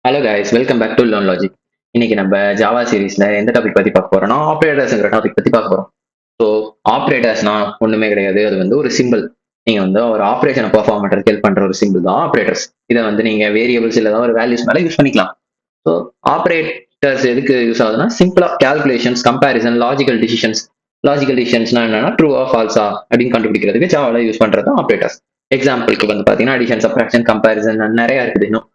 Hello guys, welcome back to learn logic. இன்னைக்கு நம்ம Java சீரிஸ்ல எந்த டாபிக் பத்தி பார்க்க போறோம்னா ஆப்ரேட்டர்ஸ்ங்கிற டாபிக் பத்தி பார்க்க போறோம். ஸோ ஆப்ரேட்டர்ஸ்னா ஒண்ணுமே கிடையாது, அது வந்து ஒரு சிம்பிள். நீங்க வந்து ஒரு ஆப்ரேஷனை பெர்ஃபார்ம் பண்றதுக்கு ஹெல்ப் பண்ற ஒரு சிம்பிள் தான் ஆப்ரேட்டர்ஸ். இதை வந்து நீங்க வேரியபிள்ஸ் இல்ல ஒரு வேல்யூஸ் மேல யூஸ் பண்ணிக்கலாம். ஸோ ஆப்ரேட்டர்ஸ் எதுக்கு யூஸ் ஆகுதுன்னா சிம்பிளா கால்குலேஷன்ஸ், கம்பேரிசன், லாஜிக்கல் டிசிஷன்ஸ்னா என்னன்னா ட்ரூவா ஃபால்ஸா அப்படின்னு கண்டுபிடிக்கிறதுக்கு ஜாவால யூஸ் பண்றது ஆப்ரேட்டர்ஸ். எக்ஸாம்பிளுக்கு வந்து பாத்தீங்கன்னா அடிஷன், சப்ட்ராக்ஷன், கம்பேரிசன் நிறைய இருக்குது இன்னும்.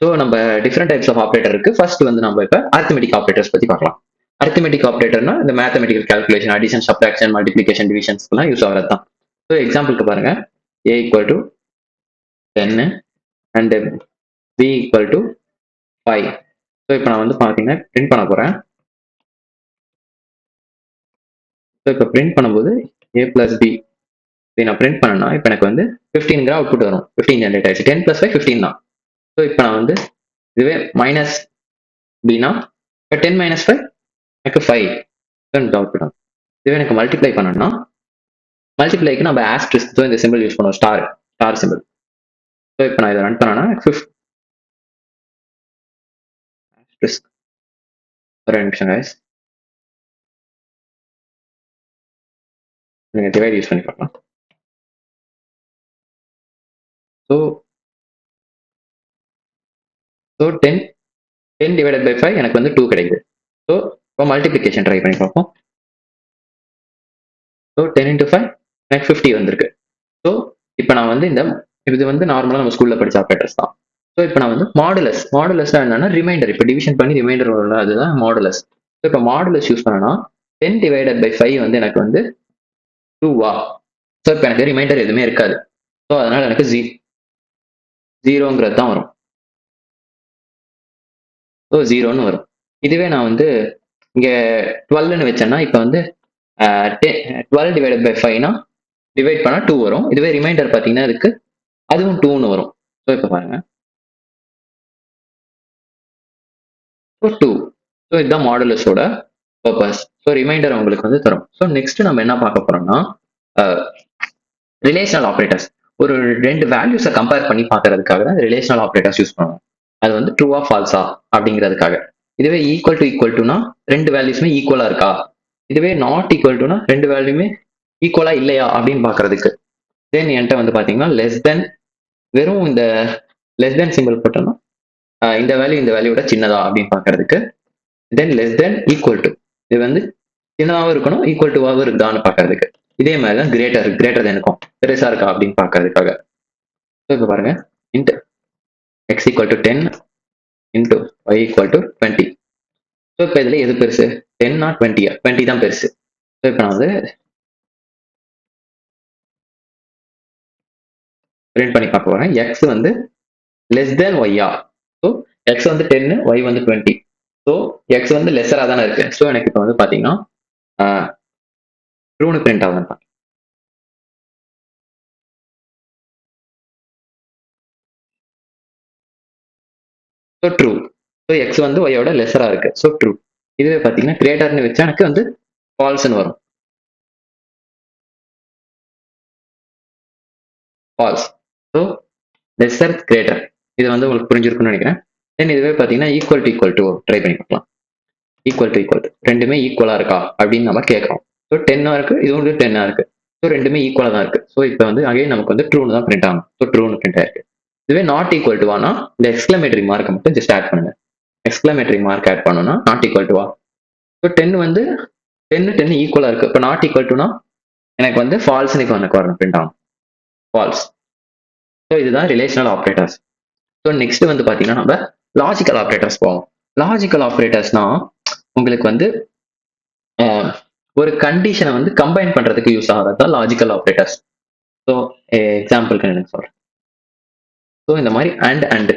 ஸோ நம்ம டிஃப்ரெண்ட் டைப்ஸ் ஆஃப் ஆப்ரேட்டர் இருக்கு. ஃபர்ஸ்ட் வந்து நம்ம இப்போ அரித்மெட்டிக் ஆப்ரேட்டர்ஸ் பத்தி பார்க்கலாம். அரித்மெட்டிக் ஆப்ரேட்டர்னா இந்த mathematical calculation, addition, subtraction, multiplication, டிவிஷன்ஸ்க்குலாம் யூஸ் ஆகிறது தான். ஸோ எக்ஸாம்பிளுக்கு பாருங்க, A equal to 10 and B equal to 5. So இப்போ நான் வந்து பார்த்தீங்கன்னா பிரிண்ட் பண்ண போறேன். ஸோ இப்போ பிரிண்ட் பண்ணும்போது ஏ பிளஸ் பி நான் பிரிண்ட் பண்ணேன்னா இப்போ எனக்கு வந்து 15 அவுட்புட் வரும். 15 ஜென்ரேட் ஆயிடுச்சு. 10 + 5 15 தான். ஸோ இப்போ நான் வந்து இதுவே மைனஸ் பினா இப்போ 10 - 5 எனக்கு 5 அவுட்புட். இதுவே எனக்கு மல்டிப்ளை பண்ணணும்னா மல்டிப்ளைக்கு நம்ம ஆஸ்ட்ரிஸ்க் இந்த சிம்பிள் யூஸ் பண்ணுவோம், ஸ்டார் சிம்பிள். ஸோ இப்போ நான் இதை ரன் பண்ணேன்னா ஆஸ்ட்ரிஸ்க். ஒரு நிமிஷம் guys, நீங்க டிவைட் யூஸ் பண்ணி பார்க்கலாம். ஸோ ஸோ 10 டிவைடட் பை 5 எனக்கு வந்து 2 கிடைக்குது. ஸோ இப்போ மல்டிப்ளிகேஷன் ட்ரை பண்ணி பார்ப்போம். ஸோ 10 × 5 எனக்கு 50 வந்திருக்கு. ஸோ இப்போ நான் வந்து இது வந்து நார்மலாக நம்ம ஸ்கூல்ல படிச்ச ஆப்ரேட்டர்ஸ் தான். ஸோ இப்போ நான் வந்து மாடுலஸ் என்னன்னா ரிமைண்டர். இப்போ டிவிஷன் பண்ணி ரிமைண்டர் வரல, அதுதான் மாடுலஸ். ஸோ இப்போ மாடுலஸ் யூஸ் பண்ணனா 10 டிவைடட் பை 5 வந்து எனக்கு வந்து 2வா. ஸோ இப்போ எனக்கு ரிமைண்டர் எதுவுமே இருக்காது. ஸோ அதனால எனக்கு ஜீரோங்கிறது தான் வரும். ஸோ ஜீரோன்னு வரும். இதுவே நான் வந்து இங்க 12ன்னு வச்சேன்னா இப்போ வந்து 12 டிவைடட் பை 5னா டிவைட் பண்ணா 2 வரும். இதுவே ரிமைண்டர் பார்த்தீங்கன்னா இதுக்கு அதுவும் 2ன்னு வரும். ஸோ இப்போ பாருங்க, ஸோ 2. ஸோ இதுதான் மாடுலஸோட பர்பஸ். ஸோ ரிமைண்டர் உங்களுக்கு வந்து தரும். ஸோ நெக்ஸ்ட் நம்ம என்ன பார்க்க போறோம்னா ரிலேஷனல் ஆப்ரேட்டர்ஸ். ஒரு ரெண்டு வேல்யூஸை கம்பேர் பண்ணி பார்க்கறதுக்காக தான் ரிலேஷனல் ஆப்ரேட்டர்ஸ் யூஸ் பண்ணுவோம். அது வந்து ட்ரூவா ஃபால்ஸா அப்படிங்கிறதுக்காக. இதுவே ஈக்குவல் டுனா ரெண்டு வேல்யூஸ்மே ஈக்குவலா இருக்கா. இதுவே நாட் ஈக்குவல் டுனா ரெண்டு வேல்யூமே ஈக்குவலா இல்லையா அப்படின்னு பாக்குறதுக்கு. தென் என்கிட்ட வந்து பாத்தீங்கன்னா லெஸ் தென், வெறும் இந்த லெஸ் தென் சிம்பிள் போட்டோம்னா இந்த வேல்யூட சின்னதா அப்படின்னு பாக்குறதுக்கு. தென் லெஸ் தென் ஈக்குவல் டு, இது வந்து சின்னதாகவும் இருக்கணும், ஈக்குவல் டுவாகவும் இருக்குதான்னு பாக்குறதுக்கு. இதே மாதிரி தான் கிரேட்டர் தெனுக்கும் பெருசா இருக்கா அப்படின்னு பாக்குறதுக்காக. இப்போ பாருங்க, int x equal to 10 into y equal to 20. So இப்போ இதுல எது பெருசு, 10 20? 20 தான் பெருசு. ஸோ இப்போ நான் வந்து பிரிண்ட் பண்ணி பார்க்க போறேன். எக்ஸ் வந்து லெஸ் தென் ஒய்யா. ஸோ எக்ஸ் வந்து 10, ஒய் வந்து 20. ஸோ எக்ஸ் வந்து லெஸரா தானே இருக்கு. ஸோ எனக்கு இப்போ வந்து பாத்தீங்கன்னா ட்ரூன்னு பிரிண்ட் ஆகும். So true. ஸோ எக்ஸ் வந்து ஒய்யோட லெஸரா இருக்கு. So true. இதுவே பாத்தீங்கன்னா கிரேட்டர்னு வச்சா எனக்கு வந்து ஃபால்ஸ்ன்னு வரும். ஃபால்ஸ். ஸோ லெஸர் கிரேட்டர், இது வந்து உங்களுக்கு புரிஞ்சிருக்கும்னு நினைக்கிறேன். தென் இதுவே பாத்தீங்கன்னா ஈக்குவல் டு ட்ரை பண்ணி பார்க்கலாம். ஈக்குவல் டு ரெண்டுமே ஈக்குவலா இருக்கா அப்படின்னு நம்ம கேட்கறோம். ஸோ 10 இருக்கு, இது வந்து 10 இருக்கு. ஸோ ரெண்டுமே ஈக்குவலா தான் இருக்கு. ஸோ இப்போ வந்து அகைன் நமக்கு வந்து ட்ரூன்னு தான் பிரிண்ட் ஆகும். ஸோ ட்ரூன்னு பிரிண்ட் ஆயிருக்கு. இதுவே நாட் ஈக்குவல் டு வானா இந்த எக்ஸ்கிளமேட்டரி மார்க்கை மட்டும் ஜஸ்ட் ஆட் பண்ணுங்க. எக்ஸ்கிளமேட்டரி மார்க் ஆட் பண்ணோம்னா நாட் ஈக்குவல் டு வா. ஸோ 10 வந்து 10 ஈக்குவலா இருக்கு. இப்போ நாட் ஈக்குவல் டுனா எனக்கு வந்து ஃபால்ஸ்னு இப்போ எனக்கு வரணும், பிரிண்ட் ஆகும் ஃபால்ஸ். ஸோ இதுதான் ரிலேஷனல் ஆப்ரேட்டர்ஸ். ஸோ நெக்ஸ்ட் வந்து பாத்தீங்கன்னா நம்ம லாஜிக்கல் ஆப்ரேட்டர்ஸ் போவோம். லாஜிக்கல் ஆப்ரேட்டர்ஸ்னா உங்களுக்கு வந்து ஒரு கண்டிஷனை வந்து கம்பைன் பண்றதுக்கு யூஸ் ஆகிறது தான் லாஜிக்கல் ஆப்ரேட்டர்ஸ். ஸோ எக்ஸாம்பிளுக்கு எனக்கு சொல்றேன். ஸோ இந்த மாதிரி அண்ட்.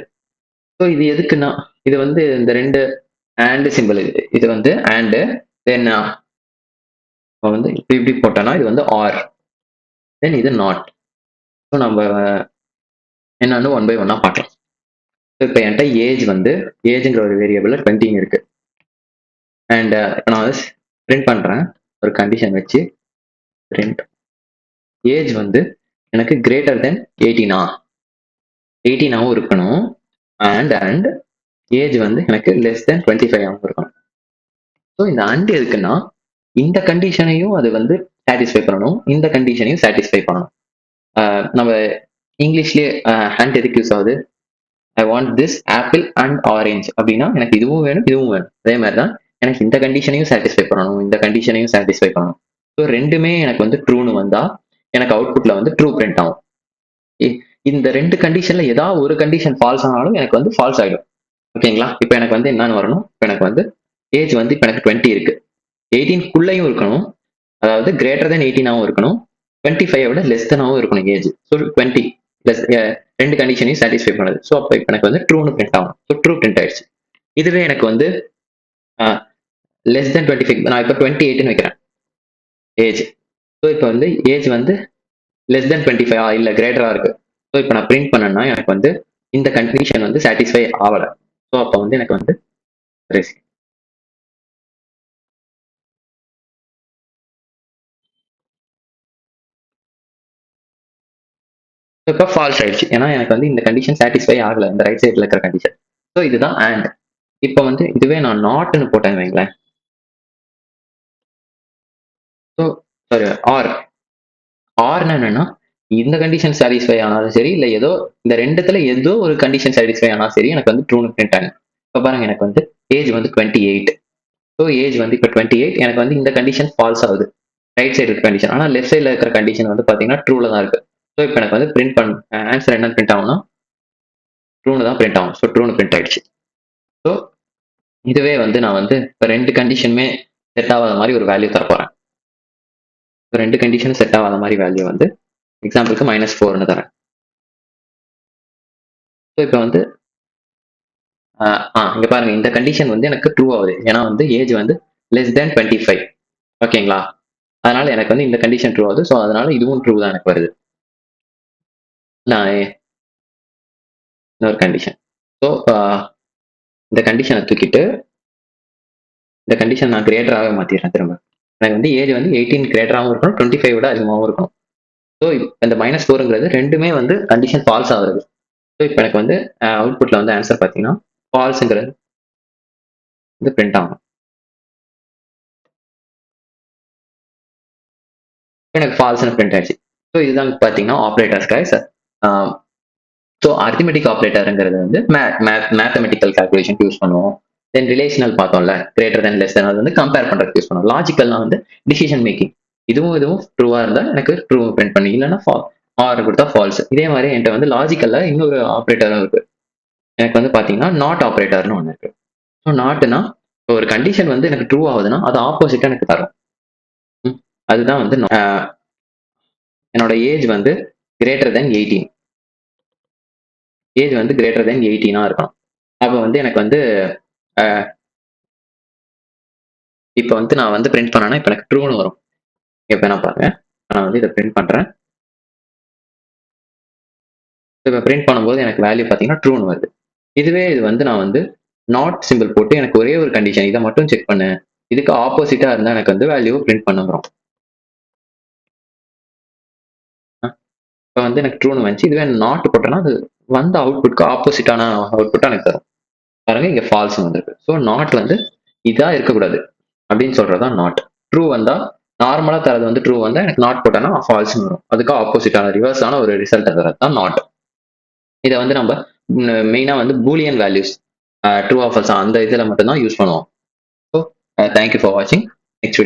ஸோ இது எதுக்குன்னா இது வந்து இந்த ரெண்டு அண்ட் சிம்பிள், இது வந்து அண்ட் தென் வந்து இப்படி போட்டோம்னா இது வந்து ஆர், தென் இது நாட். ஸோ நம்ம என்னன்னு 1 by 1 பார்க்கலாம். ஸோ இப்போ என்கிட்ட ஏஜ்ங்கிற ஒரு வேரியபிள் 20 இருக்கு. அண்ட் இப்போ நான் வந்து பிரிண்ட் பண்றேன் ஒரு கண்டிஷன் வச்சு. பிரிண்ட் ஏஜ் வந்து எனக்கு கிரேட்டர் தென் 18 இருக்கணும். அண்ட் ஏஜ் வந்து எனக்கு லெஸ் தென் 25 ஆகும் இருக்கணும். ஸோ இந்த அண்ட் எதுக்குன்னா இந்த கண்டிஷனையும் அது வந்து சாட்டிஸ்ஃபை பண்ணணும், இந்த கண்டிஷனையும் சாட்டிஸ்ஃபை பண்ணணும். நம்ம இங்கிலீஷ்லயே அண்ட் எதுக்கு யூஸ் ஆகுது? I want this apple and orange அப்படின்னா எனக்கு இதுவும் வேணும் இதுவும் வேணும். அதே மாதிரி தான் எனக்கு இந்த கண்டிஷனையும் சாட்டிஸ்ஃபை பண்ணணும், இந்த கண்டிஷனையும் சாட்டிஸ்ஃபை பண்ணணும். ஸோ ரெண்டுமே எனக்கு வந்து ட்ரூன்னு வந்தா எனக்கு அவுட்புட்ல வந்து ட்ரூ பிரிண்ட் ஆகும். இந்த ரெண்டு கண்டிஷன்ல ஏதாவது ஒரு கண்டிஷன் ஃபால்ஸ் ஆனாலும் எனக்கு வந்து ஃபால்ஸ் ஆயிடும். ஓகேங்களா? இப்போ எனக்கு வந்து என்னன்னு வரணும்? இப்போ எனக்கு வந்து ஏஜ் வந்து இப்போ எனக்கு 20 இருக்கு. 18க்குள்ளேயும் இருக்கணும், அதாவது கிரேட்டர் தென் 18ஆவும் இருக்கணும், 25 விட லெஸ் தெனாவும் இருக்கணும் ஏஜ். ஸோ 20 பிளஸ் ரெண்டு கண்டிஷனையும் சாட்டிஸ்ஃபை பண்ணுது. ஸோ அப்போ எனக்கு வந்து ட்ரூன்னு பிரிண்ட் ஆகும். ஸோ ட்ரூ பிரிண்ட் ஆயிடுச்சு. இதுவே எனக்கு வந்து லெஸ் தென் 25, நான் இப்போ 28ன்னு வைக்கிறேன் ஏஜ். ஸோ இப்போ வந்து ஏஜ் வந்து லெஸ் தென் 25 இல்லை கிரேட்டரா இருக்கு. ஸோ இப்போ நான் பிரிண்ட் பண்ணேன்னா எனக்கு வந்து இந்த கண்டிஷன் வந்து சாட்டிஸ்ஃபை ஆகலை. ஸோ அப்போ வந்து எனக்கு வந்து ரிஸ்க். இப்போ ஃபால்ஸ் ஆயிடுச்சு, ஏன்னா எனக்கு வந்து இந்த கண்டிஷன் சாட்டிஸ்ஃபை ஆகலை, இந்த ரைட் சைடில் இருக்கிற கண்டிஷன். ஸோ இதுதான் அண்ட். இப்போ வந்து இதுவே நான் நாட்னு போட்டேன் வைங்களேன். ஸோ சாரி, ஆர்னா என்னன்னா இந்த கண்டிஷன் சாட்டிஸ்ஃபை ஆனாலும் சரி, இல்லை ஏதோ இந்த ரெண்டுத்துல ஏதோ ஒரு கண்டிஷன் சாட்டிஸ்ஃபை ஆனாலும் சரி எனக்கு வந்து ட்ரூன்னு பிரிண்ட் ஆகும். இப்போ பாருங்க எனக்கு வந்து ஏஜ் வந்து 28. ஸோ ஏஜ் வந்து இப்போ 28, எனக்கு வந்து இந்த கண்டிஷன் ஃபால்ஸ் ஆகுது, ரைட் சைடு இருக்க கண்டிஷன். ஆனால் லெஃப்ட் சைடில் இருக்கிற கண்டிஷன் வந்து பார்த்தீங்கன்னா ட்ரூல தான் இருக்கு. ஸோ இப்போ எனக்கு வந்து பிரிண்ட் ஆன்சர் என்ன பிரிண்ட் ஆகும்னா ட்ரூன்னு தான் பிரிண்ட் ஆகும். ஸோ ட்ரூன்னு பிரிண்ட் ஆயிடுச்சு. ஸோ இதுவே வந்து நான் வந்து இப்போ ரெண்டு கண்டிஷனுமே செட் ஆகாத மாதிரி ஒரு வேல்யூ தரப்போறேன். இப்போ ரெண்டு கண்டிஷனும் செட் ஆகாத மாதிரி வேல்யூ வந்து எக்ஸாம்பிளுக்கு -4ன்னு தரேன். ஸோ இப்போ வந்து இங்க பாருங்க, இந்த கண்டிஷன் வந்து எனக்கு ட்ரூ ஆகுது, ஏன்னா வந்து ஏஜ் வந்து லெஸ் தென் 25. ஓகேங்களா? அதனால எனக்கு வந்து இந்த கண்டிஷன் ட்ரூ ஆகுது. ஸோ அதனால இதுவும் ட்ரூ தான் எனக்கு வருது. நான் இன்னொரு கண்டிஷன். ஸோ இந்த கண்டிஷனை தூக்கிட்டு இந்த கண்டிஷன் நான் கிரேட்டராகவே மாத்திடுறேன் திரும்ப. எனக்கு வந்து ஏஜ் வந்து 18 கிரேட்டராகவும் இருக்கணும், 25 விட அதிகமாகவும் இருக்கணும். ஸோ இந்த -4ங்கிறது ரெண்டுமே வந்து கண்டிஷன் ஃபால்ஸ் ஆகுது. ஸோ இப்போ எனக்கு வந்து அவுட்புட்ல வந்து ஆன்சர் பார்த்தீங்கன்னா ஃபால்ஸுங்கிறது வந்து பிரிண்ட் ஆகும். எனக்கு ஃபால்ஸ்னு பிரிண்ட் ஆயிடுச்சு. ஸோ இதுதான் பார்த்தீங்கன்னா ஆப்ரேட்டர்ஸ் கைஸ். ஸோ அரித்மெட்டிக் ஆப்ரேட்டருங்கிறது வந்து மேத்தமெட்டிக்கல் கால்குலேஷன் யூஸ் பண்ணுவோம். தென் ரிலேஷனல் பார்த்தோம்ல, கிரேட்டர் தென் லெஸ் தென், அது வந்து கம்பேர் பண்ணுறதுக்கு யூஸ் பண்ணுவோம். லாஜிக்கல்னா வந்து டிசிஷன் மேக்கிங். இதுவும் ட்ரூவா இருந்தால் எனக்கு ட்ரூ பிரிண்ட் பண்ணி, இல்லைன்னா ஆர் கொடுத்தா ஃபால்ஸ். இதே மாதிரி என்கிட்ட வந்து லாஜிக்கல்ல இன்னொரு ஆப்ரேட்டரும் இருக்கு. எனக்கு வந்து பார்த்தீங்கன்னா நாட் ஆப்ரேட்டர்னு ஒன்று இருக்கு. ஸோ நாட்னா ஒரு கண்டிஷன் வந்து எனக்கு ட்ரூ ஆகுதுன்னா அது ஆப்போசிட்டா எனக்கு தரும். அதுதான் வந்து என்னோட ஏஜ் வந்து கிரேட்டர் தென் 18. ஏஜ் வந்து கிரேட்டர் தென் 18 இருக்கணும். அப்போ வந்து எனக்கு வந்து இப்போ வந்து நான் வந்து பிரிண்ட் பண்ணேன்னா இப்போ எனக்கு ட்ரூன்னு வரும். இப்போ நான் பாருங்க, நான் வந்து இதை பிரிண்ட் பண்றேன். இப்போ பிரிண்ட் பண்ணும்போது எனக்கு வேல்யூ பார்த்தீங்கன்னா ட்ரூன்னு வருது. இதுவே இது வந்து நான் வந்து நாட் சிம்பிள் போட்டு எனக்கு ஒரே ஒரு கண்டிஷன் இதை மட்டும் செக் பண்ணு, இதுக்கு ஆப்போசிட்டா இருந்தா எனக்கு வந்து வேல்யூ பிரிண்ட் பண்ண வரும். இப்போ வந்து எனக்கு ட்ரூன்னு வந்துச்சு. இதுவே நாட் போட்டேன்னா அது வந்த அவுட்புட்க்கு ஆப்போசிட்டான அவுட்புட்டா எனக்கு தரும். பாருங்க இங்க ஃபால்ஸ் வந்திருக்கு. ஸோ நாட் வந்து இதா இருக்கக்கூடாது அப்படின்னு சொல்றதுதான் நாட். ட்ரூ வந்தா நார்மலா தரது வந்து ட்ரூ வந்தா எனக்கு நாட் போட்டேன்னா ஃபால்ஸ் வரும். அதுக்கு ஆப்போசிட்டான ரிவர்ஸான ஒரு ரிசல்ட் தரது தான் நாட். இதை வந்து நம்ம மெயினா வந்து boolean values true off false அந்த இதில் மட்டும்தான் யூஸ் பண்ணுவோம். ஸோ தேங்க்யூ ஃபார் வாட்சிங்.